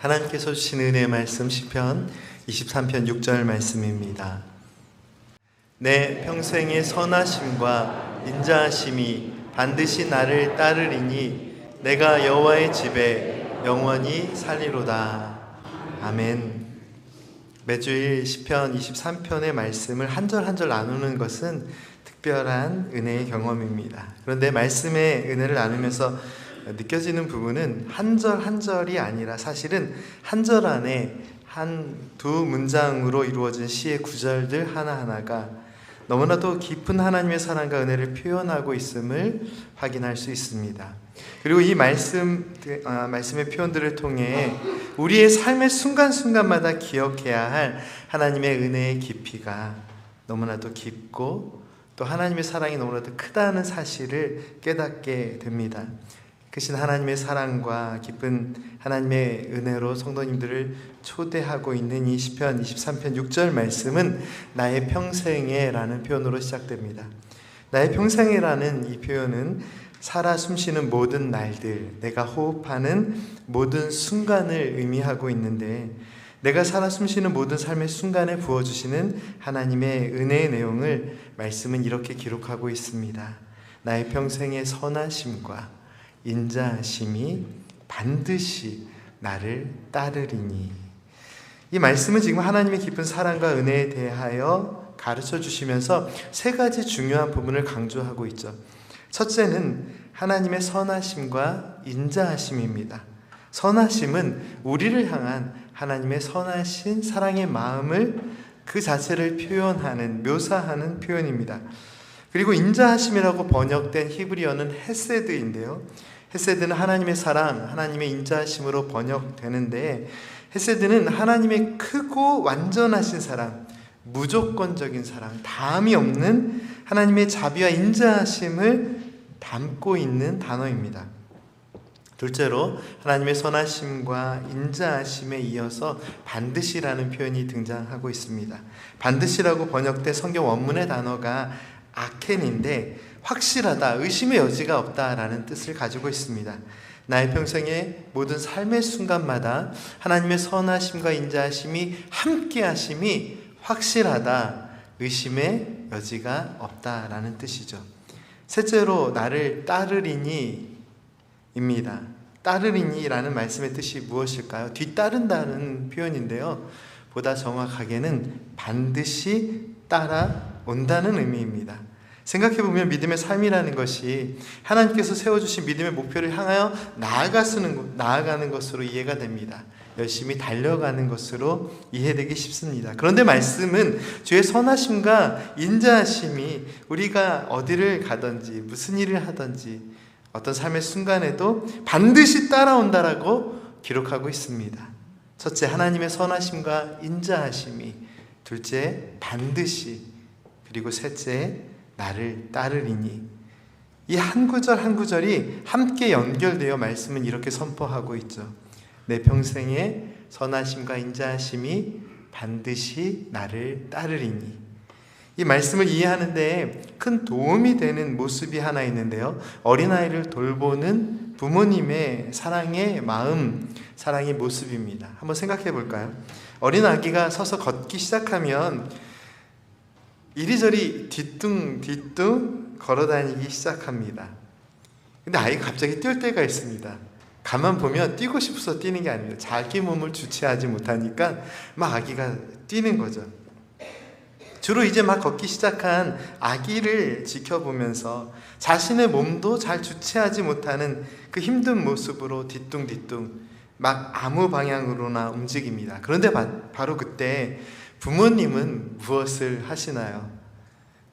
하나님께서 주신 은혜의 말씀 시편 23편 6절 말씀입니다. 내 평생의 선하심과 인자하심이 반드시 나를 따르리니 내가 여호와의 집에 영원히 살리로다. 아멘. 매주일 시편 23편의 말씀을 한 절 한 절 나누는 것은 특별한 은혜의 경험입니다. 그런데 말씀의 은혜를 나누면서 느껴지는 부분은 한 절 한 절이 아니라 사실은 한 절 안에 두 문장으로 이루어진 시의 구절들 하나하나가 너무나도 깊은 하나님의 사랑과 은혜를 표현하고 있음을 확인할 수 있습니다. 그리고 이 말씀의 표현들을 통해 우리의 삶의 순간순간마다 기억해야 할 하나님의 은혜의 깊이가 너무나도 깊고 또 하나님의 사랑이 너무나도 크다는 사실을 깨닫게 됩니다. 크신 하나님의 사랑과 깊은 하나님의 은혜로 성도님들을 초대하고 있는 이 시편 23편 6절 말씀은 나의 평생에 라는 표현으로 시작됩니다. 나의 평생에라는 이 표현은 살아 숨쉬는 모든 날들, 내가 호흡하는 모든 순간을 의미하고 있는데 내가 살아 숨쉬는 모든 삶의 순간에 부어주시는 하나님의 은혜의 내용을 말씀은 이렇게 기록하고 있습니다. 나의 평생의 선하심과 인자하심이 반드시 나를 따르리니. 이 말씀은 지금 하나님의 깊은 사랑과 은혜에 대하여 가르쳐 주시면서 세 가지 중요한 부분을 강조하고 있죠. 첫째는 하나님의 선하심과 인자하심입니다. 선하심은 우리를 향한 하나님의 선하신 사랑의 마음을 그 자체를 표현하는, 묘사하는 표현입니다. 그리고 인자하심이라고 번역된 히브리어는 헤세드인데요. 헤세드는 하나님의 사랑, 하나님의 인자하심으로 번역되는데 헤세드는 하나님의 크고 완전하신 사랑, 무조건적인 사랑, 다함이 없는 하나님의 자비와 인자하심을 담고 있는 단어입니다. 둘째로 하나님의 선하심과 인자하심에 이어서 반드시라는 표현이 등장하고 있습니다. 반드시라고 번역된 성경 원문의 단어가 아켄인데 확실하다, 의심의 여지가 없다라는 뜻을 가지고 있습니다. 나의 평생의 모든 삶의 순간마다 하나님의 선하심과 인자하심이 함께하심이 확실하다, 의심의 여지가 없다라는 뜻이죠. 셋째로 나를 따르리니 입니다. 따르리니라는 말씀의 뜻이 무엇일까요? 뒤따른다는 표현인데요. 보다 정확하게는 반드시 따라온다는 의미입니다. 생각해보면 믿음의 삶이라는 것이 하나님께서 세워주신 믿음의 목표를 향하여 나아가는 것으로 이해가 됩니다. 열심히 달려가는 것으로 이해되기 쉽습니다. 그런데 말씀은 주의 선하심과 인자하심이 우리가 어디를 가든지 무슨 일을 하든지 어떤 삶의 순간에도 반드시 따라온다라고 기록하고 있습니다. 첫째, 하나님의 선하심과 인자하심이, 둘째, 반드시, 그리고 셋째, 나를 따르리니. 이 한 구절 한 구절이 함께 연결되어 말씀은 이렇게 선포하고 있죠. 내 평생의 선하심과 인자하심이 반드시 나를 따르리니. 이 말씀을 이해하는 데 큰 도움이 되는 모습이 하나 있는데요. 어린아이를 돌보는 부모님의 사랑의 마음, 사랑의 모습입니다. 한번 생각해 볼까요? 어린 아기가 서서 걷기 시작하면 이리저리 뒤뚱뒤뚱 걸어다니기 시작합니다. 근데 아이가 갑자기 뛸 때가 있습니다. 가만 보면 뛰고 싶어서 뛰는 게 아닙니다. 자기 몸을 주체하지 못하니까 막 아기가 뛰는 거죠. 주로 이제 막 걷기 시작한 아기를 지켜보면서 자신의 몸도 잘 주체하지 못하는 그 힘든 모습으로 뒤뚱뒤뚱 막 아무 방향으로나 움직입니다. 그런데 바로 그때 부모님은 무엇을 하시나요?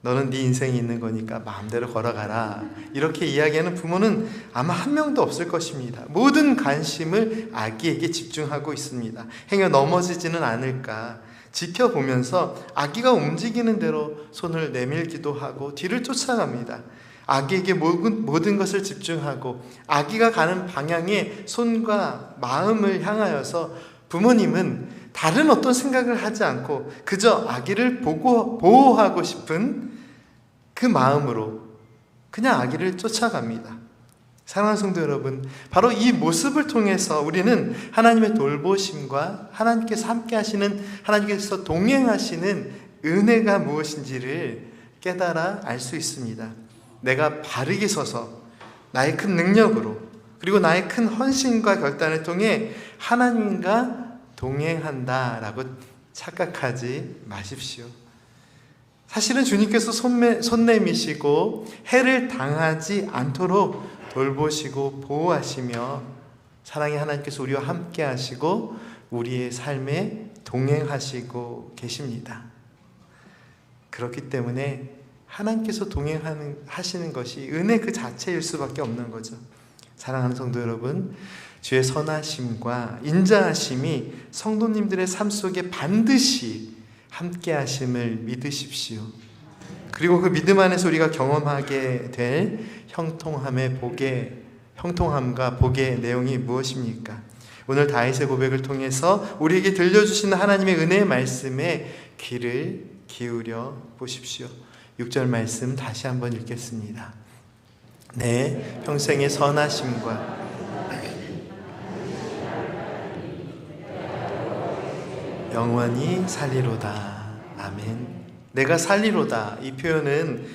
너는 네 인생이 있는 거니까 마음대로 걸어가라. 이렇게 이야기하는 부모는 아마 한 명도 없을 것입니다. 모든 관심을 아기에게 집중하고 있습니다. 행여 넘어지지는 않을까 지켜보면서 아기가 움직이는 대로 손을 내밀기도 하고 뒤를 쫓아갑니다. 아기에게 모든 것을 집중하고 아기가 가는 방향에 손과 마음을 향하여서 부모님은 다른 어떤 생각을 하지 않고 그저 아기를 보호하고 싶은 그 마음으로 그냥 아기를 쫓아갑니다. 사랑하는 성도 여러분, 바로 이 모습을 통해서 우리는 하나님의 돌보심과 하나님께서 함께 하시는, 하나님께서 동행하시는 은혜가 무엇인지를 깨달아 알 수 있습니다. 내가 바르게 서서 나의 큰 능력으로, 그리고 나의 큰 헌신과 결단을 통해 하나님과 동행한다라고 착각하지 마십시오. 사실은 주님께서 손 내미시고 해를 당하지 않도록 돌보시고 보호하시며 사랑의 하나님께서 우리와 함께 하시고 우리의 삶에 동행하시고 계십니다. 그렇기 때문에 하나님께서 동행하시는 것이 은혜 그 자체일 수밖에 없는 거죠. 사랑하는 성도 여러분, 주의 선하심과 인자하심이 성도님들의 삶 속에 반드시 함께 하심을 믿으십시오. 그리고 그 믿음 안에서 우리가 경험하게 될 형통함과 복의 내용이 무엇입니까? 오늘 다윗의 고백을 통해서 우리에게 들려주시는 하나님의 은혜의 말씀에 귀를 기울여 보십시오. 6절 말씀 다시 한번 읽겠습니다. 내 평생의 선하심과 영원히 살리로다. 아멘. 내가 살리로다. 이 표현은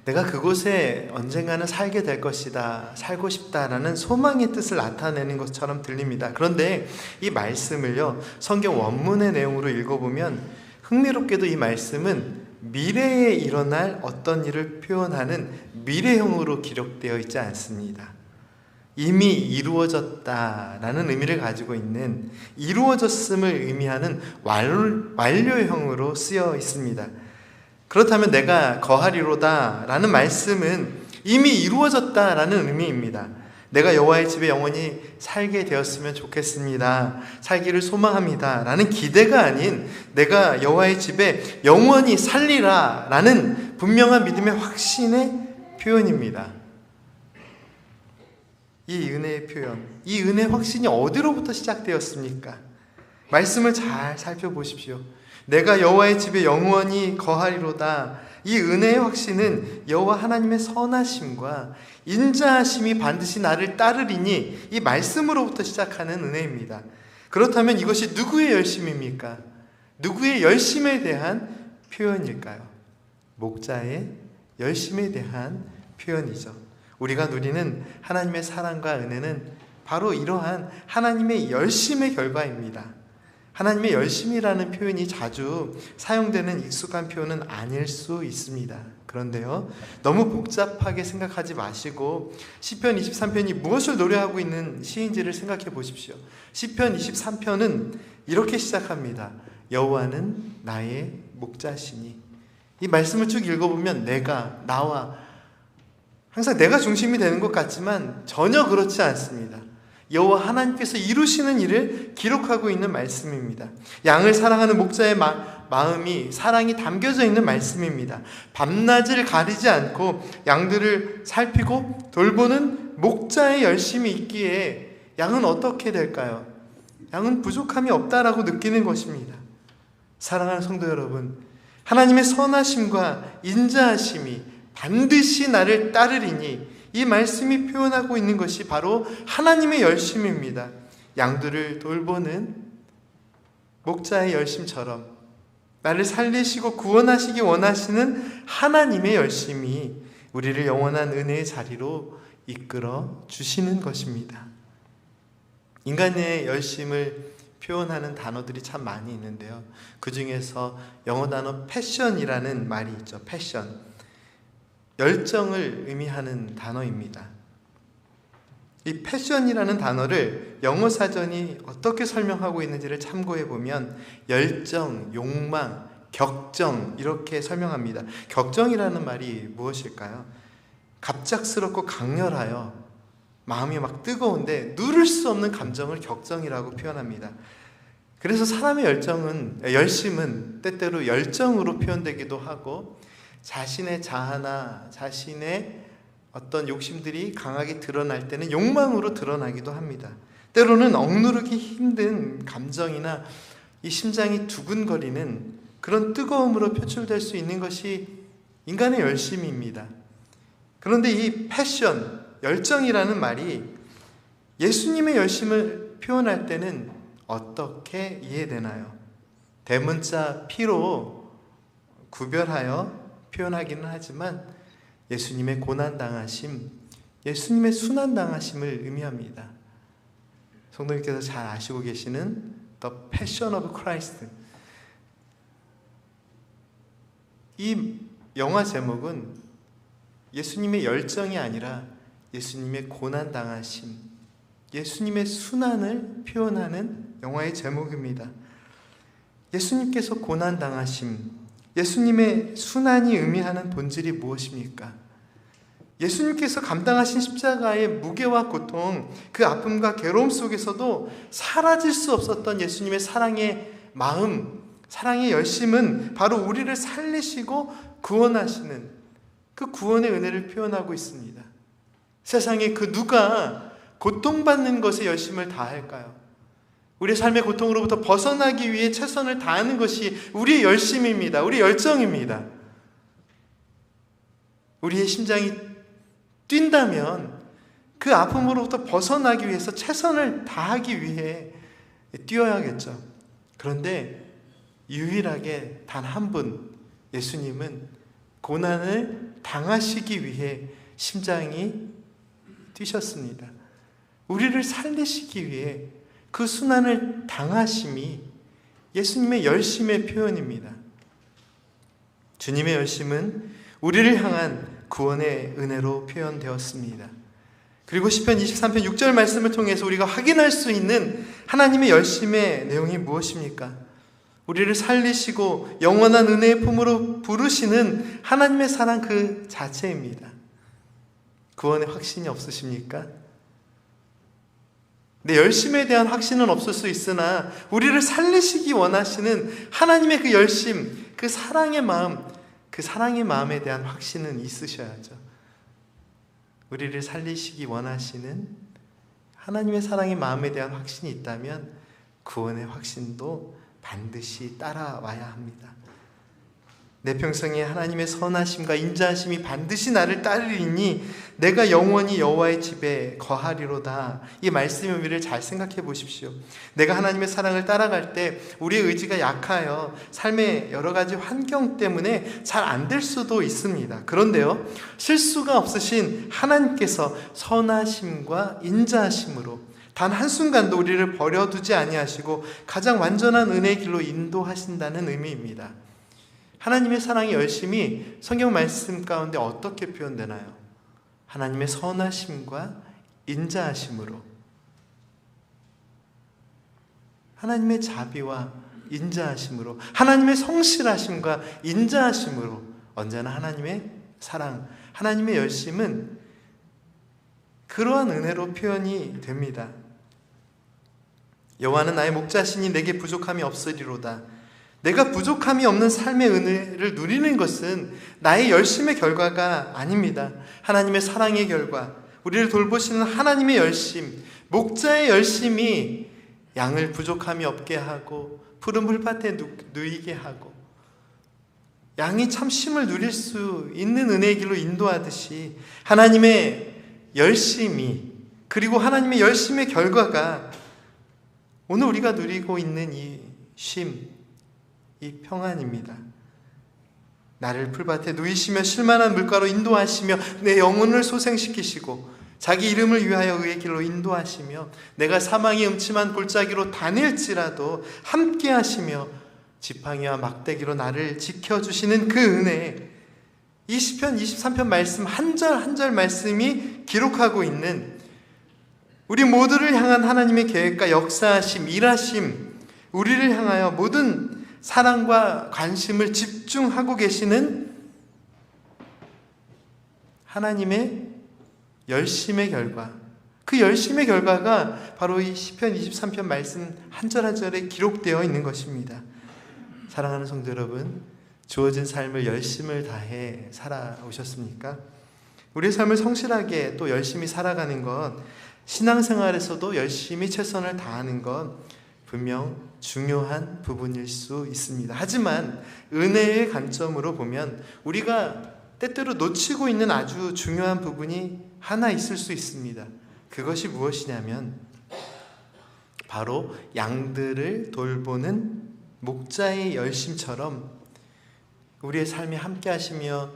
내가 그곳에 언젠가는 살게 될 것이다, 살고 싶다라는 소망의 뜻을 나타내는 것처럼 들립니다. 그런데 이 말씀을요, 성경 원문의 내용으로 읽어보면 흥미롭게도 이 말씀은 미래에 일어날 어떤 일을 표현하는 미래형으로 기록되어 있지 않습니다. 이미 이루어졌다라는 의미를 가지고 있는, 이루어졌음을 의미하는 완료형으로 쓰여 있습니다. 그렇다면 내가 거하리로다 라는 말씀은 이미 이루어졌다라는 의미입니다. 내가 여호와의 집에 영원히 살게 되었으면 좋겠습니다, 살기를 소망합니다 라는 기대가 아닌 내가 여호와의 집에 영원히 살리라 라는 분명한 믿음의 확신의 표현입니다. 이 은혜의 표현, 이 은혜의 확신이 어디로부터 시작되었습니까? 말씀을 잘 살펴보십시오. 내가 여호와의 집에 영원히 거하리로다. 이 은혜의 확신은 여호와 하나님의 선하심과 인자하심이 반드시 나를 따르리니 이 말씀으로부터 시작하는 은혜입니다. 그렇다면 이것이 누구의 열심입니까? 누구의 열심에 대한 표현일까요? 목자의 열심에 대한 표현이죠. 우리가 누리는 하나님의 사랑과 은혜는 바로 이러한 하나님의 열심의 결과입니다. 하나님의 열심이라는 표현이 자주 사용되는 익숙한 표현은 아닐 수 있습니다. 그런데요, 너무 복잡하게 생각하지 마시고 시편 23편이 무엇을 노래하고 있는 시인지를 생각해 보십시오. 시편 23편은 이렇게 시작합니다. 여호와는 나의 목자시니. 이 말씀을 쭉 읽어보면 나와 항상 내가 중심이 되는 것 같지만 전혀 그렇지 않습니다. 여호와 하나님께서 이루시는 일을 기록하고 있는 말씀입니다. 양을 사랑하는 목자의 마음이, 사랑이 담겨져 있는 말씀입니다. 밤낮을 가리지 않고 양들을 살피고 돌보는 목자의 열심이 있기에 양은 어떻게 될까요? 양은 부족함이 없다라고 느끼는 것입니다. 사랑하는 성도 여러분, 하나님의 선하심과 인자하심이 반드시 나를 따르리니 이 말씀이 표현하고 있는 것이 바로 하나님의 열심입니다. 양들을 돌보는 목자의 열심처럼 나를 살리시고 구원하시기 원하시는 하나님의 열심이 우리를 영원한 은혜의 자리로 이끌어 주시는 것입니다. 인간의 열심을 표현하는 단어들이 참 많이 있는데요, 그 중에서 영어 단어 패션이라는 말이 있죠. 패션, 열정을 의미하는 단어입니다. 이 패션이라는 단어를 영어 사전이 어떻게 설명하고 있는지를 참고해 보면 열정, 욕망, 격정 이렇게 설명합니다. 격정이라는 말이 무엇일까요? 갑작스럽고 강렬하여 마음이 막 뜨거운데 누를 수 없는 감정을 격정이라고 표현합니다. 그래서 사람의 열심은 때때로 열정으로 표현되기도 하고 자신의 자아나 자신의 어떤 욕심들이 강하게 드러날 때는 욕망으로 드러나기도 합니다. 때로는 억누르기 힘든 감정이나 이 심장이 두근거리는 그런 뜨거움으로 표출될 수 있는 것이 인간의 열심입니다. 그런데 이 패션, 열정이라는 말이 예수님의 열심을 표현할 때는 어떻게 이해되나요? 대문자 P로 구별하여 표현하기는 하지만 예수님의 고난당하심, 예수님의 순환당하심을 의미합니다. 성도님께서 잘 아시고 계시는 The Passion of Christ, 이 영화 제목은 예수님의 열정이 아니라 예수님의 고난당하심, 예수님의 순환을 표현하는 영화의 제목입니다. 예수님께서 고난당하심, 예수님의 순환이 의미하는 본질이 무엇입니까? 예수님께서 감당하신 십자가의 무게와 고통, 그 아픔과 괴로움 속에서도 사라질 수 없었던 예수님의 사랑의 마음, 사랑의 열심은 바로 우리를 살리시고 구원하시는 그 구원의 은혜를 표현하고 있습니다. 세상에 그 누가 고통받는 것에 열심을 다할까요? 우리의 삶의 고통으로부터 벗어나기 위해 최선을 다하는 것이 우리의 열심입니다. 우리의 열정입니다. 우리의 심장이 뛴다면 그 아픔으로부터 벗어나기 위해서 최선을 다하기 위해 뛰어야겠죠. 그런데 유일하게 단 한 분, 예수님은 고난을 당하시기 위해 심장이 뛰셨습니다. 우리를 살리시기 위해 그 순환을 당하심이 예수님의 열심의 표현입니다. 주님의 열심은 우리를 향한 구원의 은혜로 표현되었습니다. 그리고 시편 23편 6절 말씀을 통해서 우리가 확인할 수 있는 하나님의 열심의 내용이 무엇입니까? 우리를 살리시고 영원한 은혜의 품으로 부르시는 하나님의 사랑 그 자체입니다. 구원의 확신이 없으십니까? 내 열심에 대한 확신은 없을 수 있으나 우리를 살리시기 원하시는 하나님의 그 열심, 그 사랑의 마음, 그 사랑의 마음에 대한 확신은 있으셔야죠. 우리를 살리시기 원하시는 하나님의 사랑의 마음에 대한 확신이 있다면 구원의 확신도 반드시 따라와야 합니다. 내 평생에 하나님의 선하심과 인자하심이 반드시 나를 따르리니 내가 영원히 여호와의 집에 거하리로다. 이 말씀의 의미를 잘 생각해 보십시오. 내가 하나님의 사랑을 따라갈 때 우리의 의지가 약하여 삶의 여러 가지 환경 때문에 잘 안 될 수도 있습니다. 그런데요, 실수가 없으신 하나님께서 선하심과 인자하심으로 단 한순간도 우리를 버려두지 아니하시고 가장 완전한 은혜의 길로 인도하신다는 의미입니다. 하나님의 사랑의 열심이 성경 말씀 가운데 어떻게 표현되나요? 하나님의 선하심과 인자하심으로, 하나님의 자비와 인자하심으로, 하나님의 성실하심과 인자하심으로, 언제나 하나님의 사랑, 하나님의 열심은 그러한 은혜로 표현이 됩니다. 여호와는 나의 목자시니 내게 부족함이 없으리로다. 내가 부족함이 없는 삶의 은혜를 누리는 것은 나의 열심의 결과가 아닙니다. 하나님의 사랑의 결과, 우리를 돌보시는 하나님의 열심, 목자의 열심이 양을 부족함이 없게 하고 푸른 풀밭에 누이게 하고 양이 참 쉼을 누릴 수 있는 은혜의 길로 인도하듯이 하나님의 열심이, 그리고 하나님의 열심의 결과가 오늘 우리가 누리고 있는 이 쉼, 이 평안입니다. 나를 풀밭에 누이시며 쉴만한 물가로 인도하시며 내 영혼을 소생시키시고 자기 이름을 위하여 의의 길로 인도하시며 내가 사망의 음침한 골짜기로 다닐지라도 함께 하시며 지팡이와 막대기로 나를 지켜주시는 그 은혜, 이 시편 23편 말씀 한 절 한 절 말씀이 기록하고 있는 우리 모두를 향한 하나님의 계획과 역사하심, 일하심, 우리를 향하여 모든 사랑과 관심을 집중하고 계시는 하나님의 열심의 결과, 그 열심의 결과가 바로 이 시편 23편 말씀 한 절 한 절에 기록되어 있는 것입니다. 사랑하는 성도 여러분, 주어진 삶을 열심을 다해 살아오셨습니까? 우리의 삶을 성실하게 또 열심히 살아가는 것, 신앙생활에서도 열심히 최선을 다하는 것 분명 중요한 부분일 수 있습니다. 하지만 은혜의 관점으로 보면 우리가 때때로 놓치고 있는 아주 중요한 부분이 하나 있을 수 있습니다. 그것이 무엇이냐면 바로 양들을 돌보는 목자의 열심처럼 우리의 삶에 함께 하시며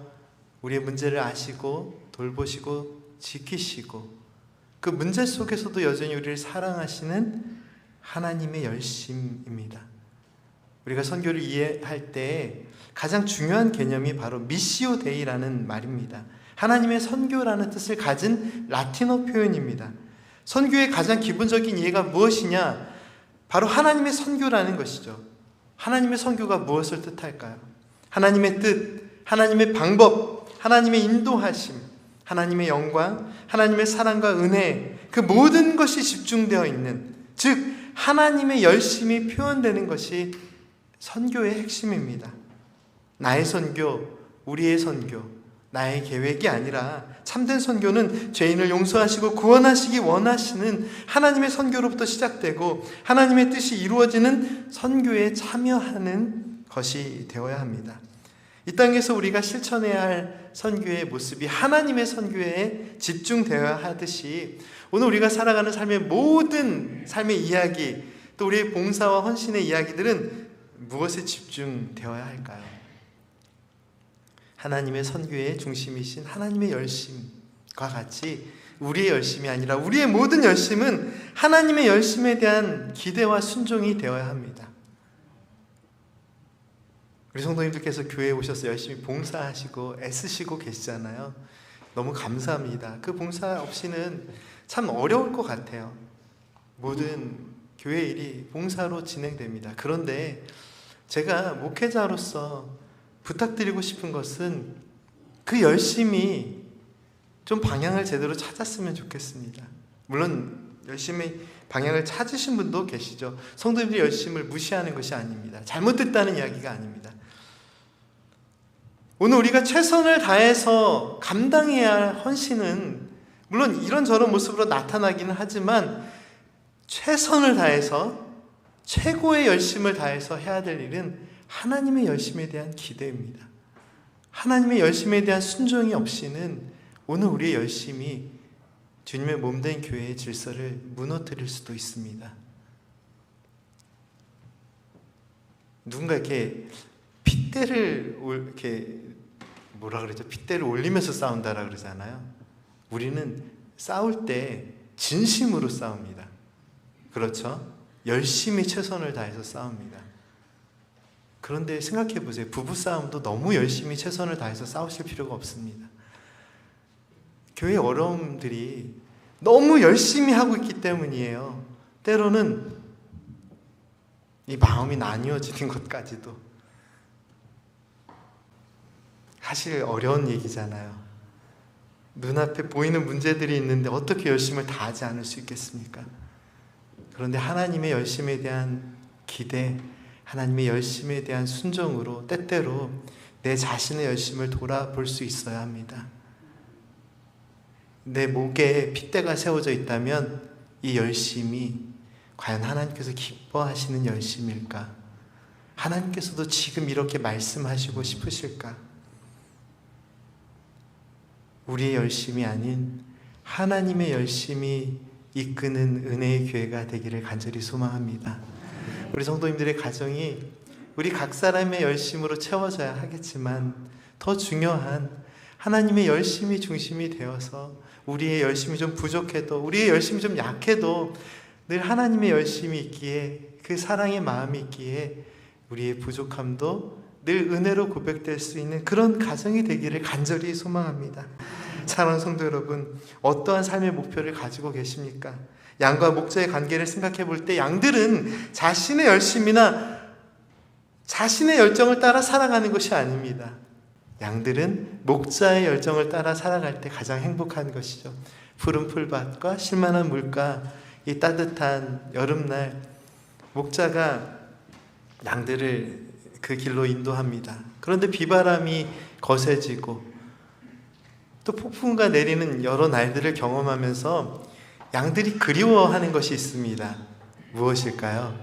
우리의 문제를 아시고 돌보시고 지키시고 그 문제 속에서도 여전히 우리를 사랑하시는 하나님의 열심입니다. 우리가 선교를 이해할 때 가장 중요한 개념이 바로 미시오 데이라는 말입니다. 하나님의 선교라는 뜻을 가진 라틴어 표현입니다. 선교의 가장 기본적인 이해가 무엇이냐? 바로 하나님의 선교라는 것이죠. 하나님의 선교가 무엇을 뜻할까요? 하나님의 뜻, 하나님의 방법, 하나님의 인도하심, 하나님의 영광, 하나님의 사랑과 은혜, 그 모든 것이 집중되어 있는, 즉 하나님의 열심이 표현되는 것이 선교의 핵심입니다. 나의 선교, 우리의 선교, 나의 계획이 아니라 참된 선교는 죄인을 용서하시고 구원하시기 원하시는 하나님의 선교로부터 시작되고 하나님의 뜻이 이루어지는 선교에 참여하는 것이 되어야 합니다. 이 땅에서 우리가 실천해야 할 선교의 모습이 하나님의 선교에 집중되어야 하듯이 오늘 우리가 살아가는 삶의 모든 삶의 이야기, 또 우리의 봉사와 헌신의 이야기들은 무엇에 집중되어야 할까요? 하나님의 선교의 중심이신 하나님의 열심과 같이 우리의 열심이 아니라 우리의 모든 열심은 하나님의 열심에 대한 기대와 순종이 되어야 합니다. 우리 성도님들께서 교회에 오셔서 열심히 봉사하시고 애쓰시고 계시잖아요. 너무 감사합니다. 그 봉사 없이는 참 어려울 것 같아요. 모든 교회 일이 봉사로 진행됩니다. 그런데 제가 목회자로서 부탁드리고 싶은 것은 그 열심히 좀 방향을 제대로 찾았으면 좋겠습니다. 물론 열심히 방향을 찾으신 분도 계시죠. 성도님들의 열심을 무시하는 것이 아닙니다. 잘못됐다는 이야기가 아닙니다. 오늘 우리가 최선을 다해서 감당해야 할 헌신은 물론 이런저런 모습으로 나타나기는 하지만 최선을 다해서 최고의 열심을 다해서 해야 될 일은 하나님의 열심에 대한 기대입니다. 하나님의 열심에 대한 순종이 없이는 오늘 우리의 열심이 주님의 몸된 교회의 질서를 무너뜨릴 수도 있습니다. 누군가 이렇게 핏대를 핏대를 올리면서 싸운다라 그러잖아요. 우리는 싸울 때 진심으로 싸웁니다. 그렇죠? 열심히 최선을 다해서 싸웁니다. 그런데 생각해 보세요. 부부싸움도 너무 열심히 최선을 다해서 싸우실 필요가 없습니다. 교회 어려움들이 너무 열심히 하고 있기 때문이에요. 때로는 이 마음이 나뉘어지는 것까지도 사실 어려운 얘기잖아요. 눈앞에 보이는 문제들이 있는데 어떻게 열심을 다하지 않을 수 있겠습니까? 그런데 하나님의 열심에 대한 기대, 하나님의 열심에 대한 순종으로 때때로 내 자신의 열심을 돌아볼 수 있어야 합니다. 내 목에 핏대가 세워져 있다면 이 열심이 과연 하나님께서 기뻐하시는 열심일까? 하나님께서도 지금 이렇게 말씀하시고 싶으실까? 우리의 열심이 아닌 하나님의 열심이 이끄는 은혜의 교회가 되기를 간절히 소망합니다. 우리 성도님들의 가정이 우리 각 사람의 열심으로 채워져야 하겠지만 더 중요한 하나님의 열심이 중심이 되어서 우리의 열심이 좀 부족해도 우리의 열심이 좀 약해도 늘 하나님의 열심이 있기에 그 사랑의 마음이 있기에 우리의 부족함도 늘 은혜로 고백될 수 있는 그런 가정이 되기를 간절히 소망합니다. 사랑하는 성도 여러분, 어떠한 삶의 목표를 가지고 계십니까? 양과 목자의 관계를 생각해 볼 때 양들은 자신의 열심이나 자신의 열정을 따라 살아가는 것이 아닙니다. 양들은 목자의 열정을 따라 살아갈 때 가장 행복한 것이죠. 푸른 풀밭과 쉴만한 물가, 이 따뜻한 여름날 목자가 양들을 그 길로 인도합니다. 그런데 비바람이 거세지고 또 폭풍과 내리는 여러 날들을 경험하면서 양들이 그리워하는 것이 있습니다. 무엇일까요?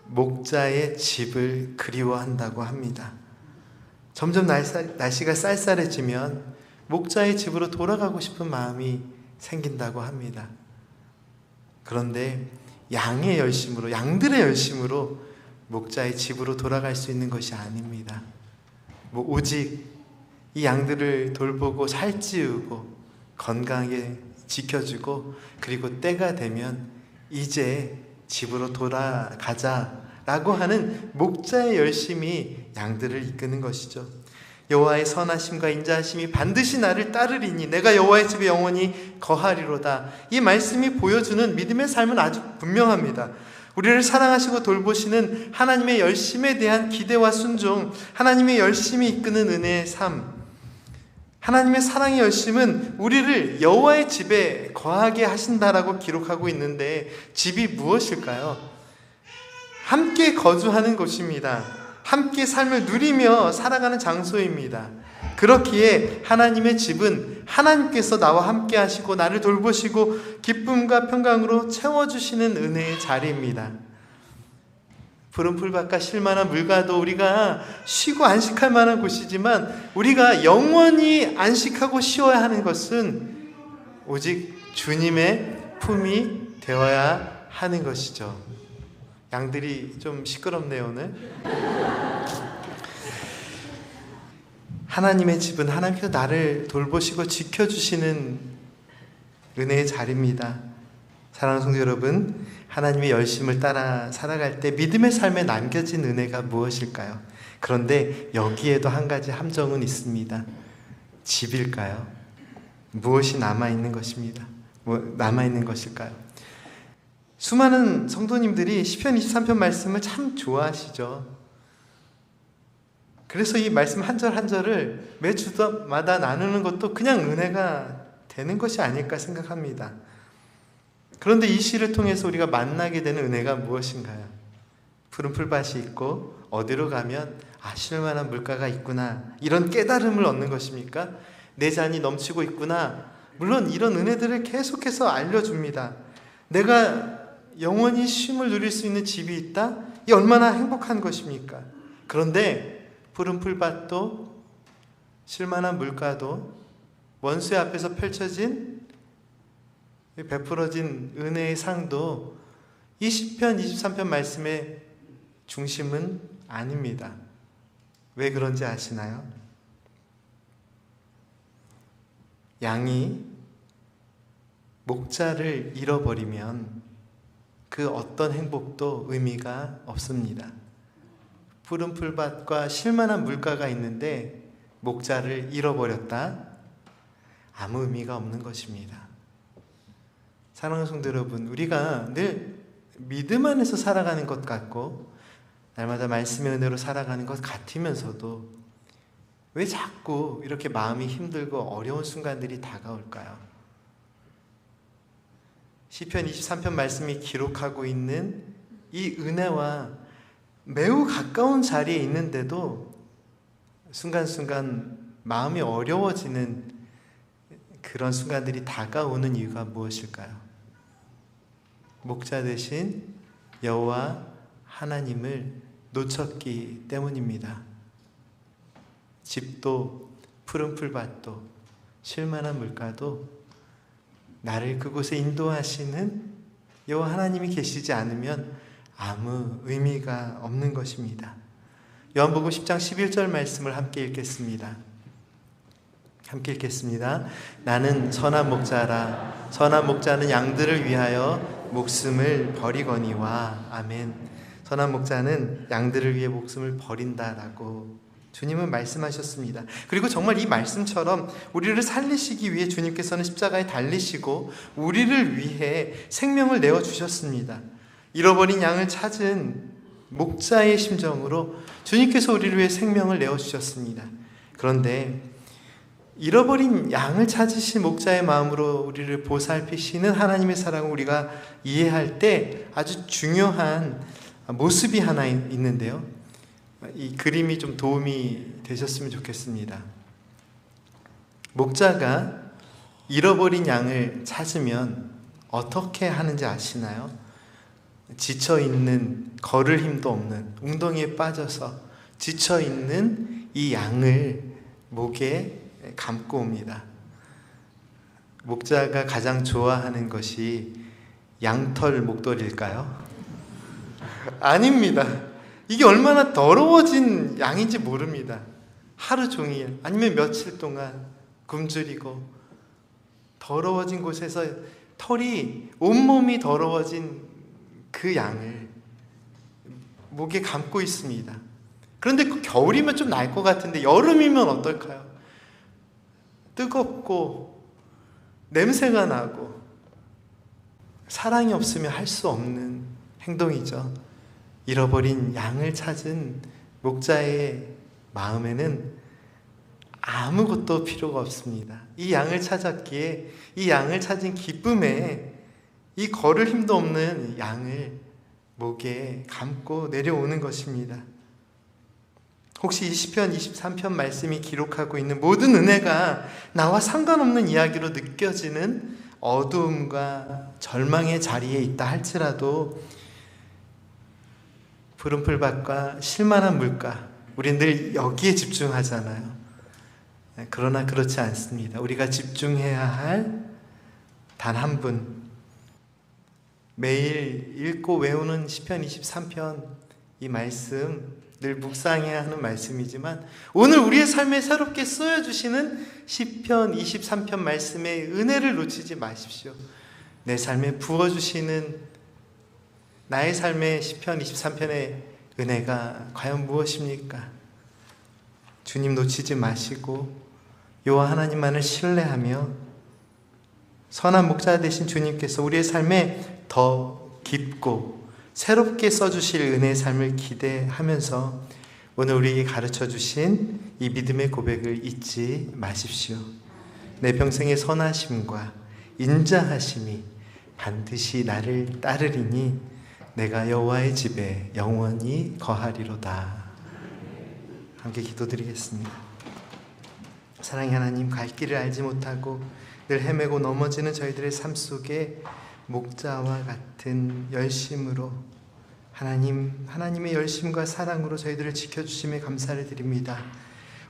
목자의 집을 그리워한다고 합니다. 점점 날씨가 쌀쌀해지면 목자의 집으로 돌아가고 싶은 마음이 생긴다고 합니다. 그런데 양들의 열심으로 목자의 집으로 돌아갈 수 있는 것이 아닙니다. 오직 이 양들을 돌보고 살찌우고 건강하게 지켜주고, 그리고 때가 되면 이제 집으로 돌아가자라고 하는 목자의 열심이 양들을 이끄는 것이죠. 여호와의 선하심과 인자하심이 반드시 나를 따르리니 내가 여호와의 집에 영원히 거하리로다. 이 말씀이 보여주는 믿음의 삶은 아주 분명합니다. 우리를 사랑하시고 돌보시는 하나님의 열심에 대한 기대와 순종, 하나님의 열심이 이끄는 은혜의 삶, 하나님의 사랑의 열심은 우리를 여호와의 집에 거하게 하신다라고 기록하고 있는데, 집이 무엇일까요? 함께 거주하는 곳입니다. 함께 삶을 누리며 살아가는 장소입니다. 그렇기에 하나님의 집은 하나님께서 나와 함께 하시고 나를 돌보시고 기쁨과 평강으로 채워주시는 은혜의 자리입니다. 푸른 풀밭과 쉴만한 물가도 우리가 쉬고 안식할 만한 곳이지만, 우리가 영원히 안식하고 쉬어야 하는 것은 오직 주님의 품이 되어야 하는 것이죠. 양들이 좀 시끄럽네요 오늘. 하나님의 집은 하나님께서 나를 돌보시고 지켜주시는 은혜의 자리입니다. 사랑하는 성도 여러분, 하나님의 열심을 따라 살아갈 때 믿음의 삶에 남겨진 은혜가 무엇일까요? 그런데 여기에도 한 가지 함정은 있습니다. 집일까요? 무엇이 남아있는 것입니다. 남아있는 것일까요? 수많은 성도님들이 시편 23편 말씀을 참 좋아하시죠. 그래서 이 말씀 한 절 한 절을 매 주마다 나누는 것도 그냥 은혜가 되는 것이 아닐까 생각합니다. 그런데 이 시를 통해서 우리가 만나게 되는 은혜가 무엇인가요? 푸른 풀밭이 있고 어디로 가면 쉴만한 물가가 있구나, 이런 깨달음을 얻는 것입니까? 내 잔이 넘치고 있구나. 물론 이런 은혜들을 계속해서 알려줍니다. 내가 영원히 쉼을 누릴 수 있는 집이 있다? 이 얼마나 행복한 것입니까? 그런데 푸른 풀밭도 쉴만한 물가도 원수의 앞에서 펼쳐진 베풀어진 은혜의 상도 이 시편 23편 말씀의 중심은 아닙니다. 왜 그런지 아시나요? 양이 목자를 잃어버리면 그 어떤 행복도 의미가 없습니다. 푸른 풀밭과 쉴만한 물가가 있는데 목자를 잃어버렸다? 아무 의미가 없는 것입니다. 사랑하는 성도 여러분, 우리가 늘 믿음 안에서 살아가는 것 같고 날마다 말씀의 은혜로 살아가는 것 같으면서도 왜 자꾸 이렇게 마음이 힘들고 어려운 순간들이 다가올까요? 시편 23편 말씀이 기록하고 있는 이 은혜와 매우 가까운 자리에 있는데도 순간순간 마음이 어려워지는 그런 순간들이 다가오는 이유가 무엇일까요? 목자 되신 여호와 하나님을 놓쳤기 때문입니다. 집도 푸른 풀밭도 쉴만한 물가도 나를 그곳에 인도하시는 여호와 하나님이 계시지 않으면 아무 의미가 없는 것입니다. 요한복음 10장 11절 말씀을 함께 읽겠습니다. 함께 읽겠습니다. 나는 선한 목자라. 선한 목자는 양들을 위하여 목숨을 버리거니와. 아멘. 선한 목자는 양들을 위해 목숨을 버린다라고 주님은 말씀하셨습니다. 그리고 정말 이 말씀처럼 우리를 살리시기 위해 주님께서는 십자가에 달리시고 우리를 위해 생명을 내어주셨습니다. 잃어버린 양을 찾은 목자의 심정으로 주님께서 우리를 위해 생명을 내어주셨습니다. 그런데 잃어버린 양을 찾으신 목자의 마음으로 우리를 보살피시는 하나님의 사랑을 우리가 이해할 때 아주 중요한 모습이 하나 있는데요. 이 그림이 좀 도움이 되셨으면 좋겠습니다. 목자가 잃어버린 양을 찾으면 어떻게 하는지 아시나요? 지쳐있는, 걸을 힘도 없는, 웅덩이에 빠져서 지쳐있는 이 양을 목에 감고 옵니다. 목자가 가장 좋아하는 것이 양털 목도리일까요? 아닙니다. 이게 얼마나 더러워진 양인지 모릅니다. 하루 종일 아니면 며칠 동안 굶주리고 더러워진 곳에서 털이 온몸이 더러워진 그 양을 목에 감고 있습니다. 그런데 겨울이면 좀 나을 것 같은데 여름이면 어떨까요? 뜨겁고 냄새가 나고 사랑이 없으면 할 수 없는 행동이죠. 잃어버린 양을 찾은 목자의 마음에는 아무것도 필요가 없습니다. 이 양을 찾았기에 이 양을 찾은 기쁨에 이 걸을 힘도 없는 양을 목에 감고 내려오는 것입니다. 혹시 이 시편 23편 말씀이 기록하고 있는 모든 은혜가 나와 상관없는 이야기로 느껴지는 어두움과 절망의 자리에 있다 할지라도 푸른 풀밭과 실만한 물가, 우리는 늘 여기에 집중하잖아요. 그러나 그렇지 않습니다. 우리가 집중해야 할 단 한 분, 매일 읽고 외우는 시편 23편 이 말씀 늘 묵상해야 하는 말씀이지만 오늘 우리의 삶에 새롭게 쓰여주시는 시편 23편 말씀의 은혜를 놓치지 마십시오. 내 삶에 부어주시는 나의 삶의 시편 23편의 은혜가 과연 무엇입니까? 주님 놓치지 마시고 여호와 하나님만을 신뢰하며 선한 목자 되신 주님께서 우리의 삶에 더 깊고 새롭게 써주실 은혜의 삶을 기대하면서 오늘 우리에게 가르쳐 주신 이 믿음의 고백을 잊지 마십시오. 내 평생의 선하심과 인자하심이 반드시 나를 따르리니 내가 여호와의 집에 영원히 거하리로다. 함께 기도드리겠습니다. 사랑의 하나님, 갈 길을 알지 못하고 늘 헤매고 넘어지는 저희들의 삶 속에 목자와 같은 열심으로 하나님의 열심과 사랑으로 저희들을 지켜주심에 감사를 드립니다.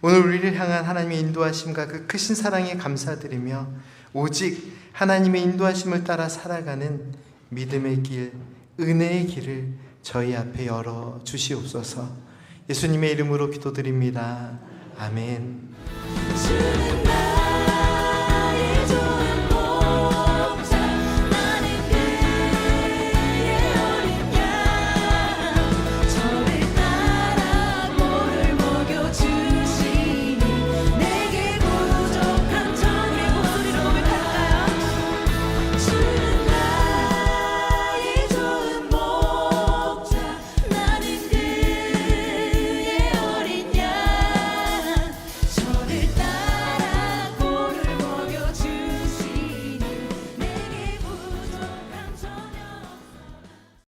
오늘 우리를 향한 하나님의 인도하심과 그 크신 사랑에 감사드리며 오직 하나님의 인도하심을 따라 살아가는 믿음의 길, 은혜의 길을 저희 앞에 열어 주시옵소서. 예수님의 이름으로 기도드립니다. 아멘.